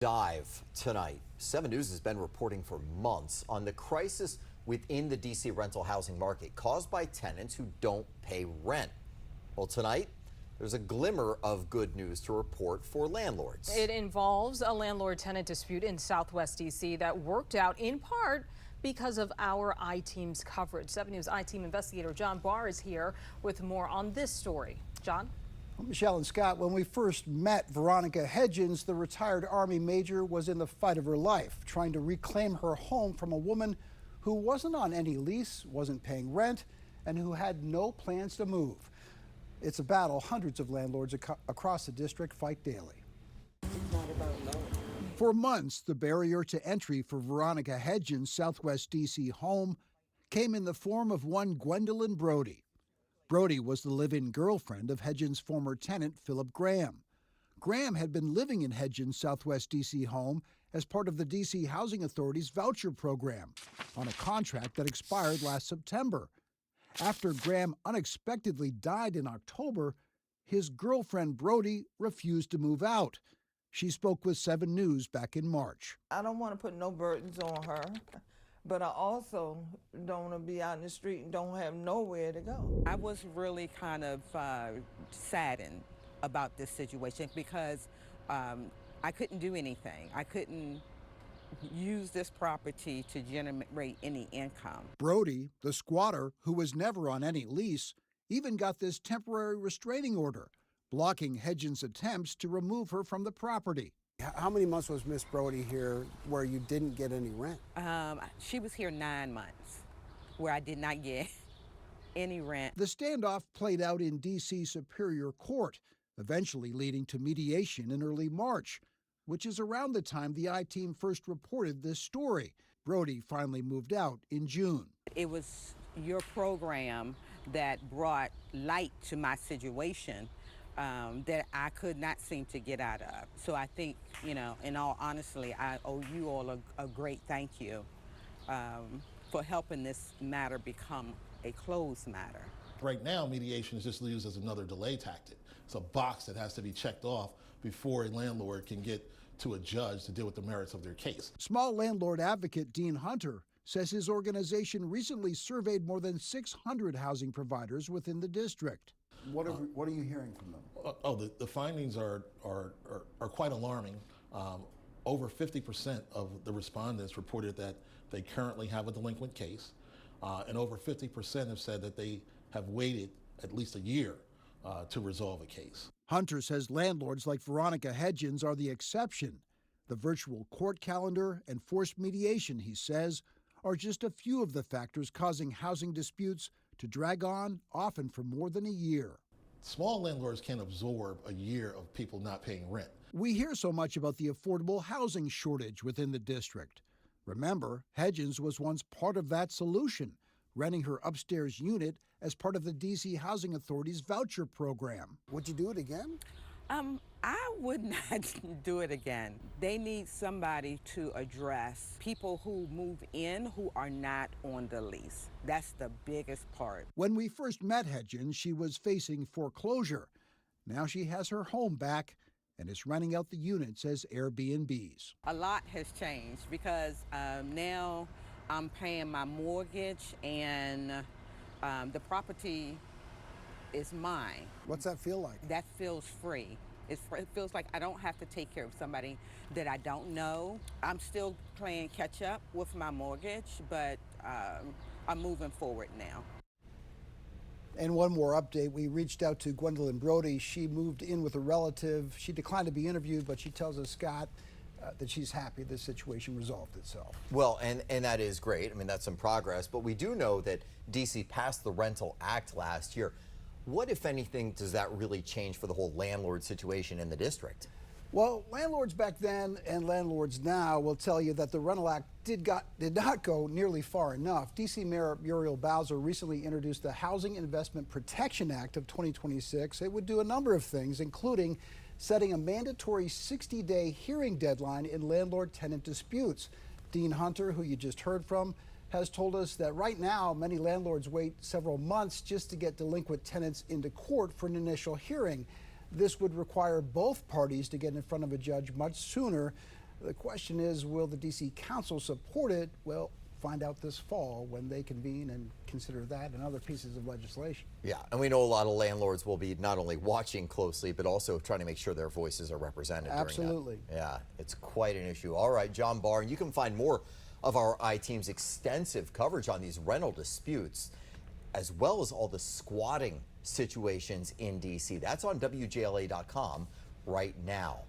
Dive tonight. 7 News has been reporting for months on the crisis within the D.C. rental housing market caused by tenants who don't pay rent. Well, tonight, there's a glimmer of good news to report for landlords. It involves a landlord-tenant dispute in Southwest D.C. that worked out in part because of our I-Team's coverage. 7 News I-Team investigator John Barr is here with more on this story. John? Michelle and Scott, when we first met Veronica Hedgins, the retired Army Major was in the fight of her life, trying to reclaim her home from a woman who wasn't on any lease, wasn't paying rent, and who had no plans to move. It's a battle hundreds of landlords across the district fight daily. For months, the barrier to entry for Veronica Hegens' Southwest D.C. home came in the form of one Gwendolyn Broadie. Broadie was the live-in girlfriend of Hedgens' former tenant, Philip Graham. Graham had been living in Hedgens' Southwest D.C. home as part of the D.C. Housing Authority's voucher program on a contract that expired last September. After Graham unexpectedly died in October, his girlfriend Broadie refused to move out. She spoke with 7 News back in March. I don't want to put no burdens on her, but I also don't want to be out in the street and don't have nowhere to go. I was really kind of saddened about this situation because I couldn't do anything. I couldn't use this property to generate any income. Broadie, the squatter who was never on any lease, even got this temporary restraining order, blocking Hedgens' attempts to remove her from the property. How many months was Miss Broadie here where you didn't get any rent? She was here 9 months where I did not get any rent. The standoff played out in D.C. Superior Court, eventually leading to mediation in early March, which is around the time the I-Team first reported this story. Broadie finally moved out in June. It was your program that brought light to my situation that I could not seem to get out of. So I think, you know, in all honesty, I owe you all a great thank you for helping this matter become a closed matter. Right now, mediation is just used as another delay tactic. It's a box that has to be checked off before a landlord can get to a judge to deal with the merits of their case. Small landlord advocate Dean Hunter says his organization recently surveyed more than 600 housing providers within the district. What are you hearing from them? The findings are quite alarming. Over 50% of the respondents reported that they currently have a delinquent case, and over 50% have said that they have waited at least a year to resolve a case. Hunter says landlords like Veronica Hedgins are the exception. The virtual court calendar and forced mediation, he says, are just a few of the factors causing housing disputes to drag on, often for more than a year. Small landlords can't absorb a year of people not paying rent. We hear so much about the affordable housing shortage within the district. Remember, Hedgens was once part of that solution, renting her upstairs unit as part of the D.C. Housing Authority's voucher program. Would you do it again? I would not do it again. They need somebody to address people who move in who are not on the lease. That's the biggest part. When we first met Hedgens, she was facing foreclosure. Now she has her home back and is renting out the units as Airbnbs. A lot has changed because now I'm paying my mortgage and the property is mine. What's that feel like? That feels free. It feels like I don't have to take care of somebody that I don't know. I'm still playing catch up with my mortgage, but I'm moving forward now. And one more update, we reached out to Gwendolyn Broadie. She moved in with a relative. She declined to be interviewed, but she tells us, Scott, that she's happy the situation resolved itself. Well, and that is great. I mean, that's some progress. But we do know that D.C. passed the Rental Act last year. What, if anything, does that really change for the whole landlord situation in the district? Well, landlords back then and landlords now will tell you that the Rental Act did not go nearly far enough. D.C. Mayor Muriel Bowser recently introduced the Housing Investment Protection Act of 2026. It would do a number of things, including setting a mandatory 60-day hearing deadline in landlord-tenant disputes. Dean Hunter, who you just heard from, has told us that right now many landlords wait several months just to get delinquent tenants into court for an initial hearing. This would require both parties to get in front of a judge much sooner. The question is, will the D.C. Council support it? Well, find out this fall when they convene and consider that and other pieces of legislation. Yeah, and we know a lot of landlords will be not only watching closely, but also trying to make sure their voices are represented. Absolutely. During that. Yeah, it's quite an issue. All right, John Barr, and you can find more of our I-Team's extensive coverage on these rental disputes, as well as all the squatting situations in D.C. That's on WJLA.com right now.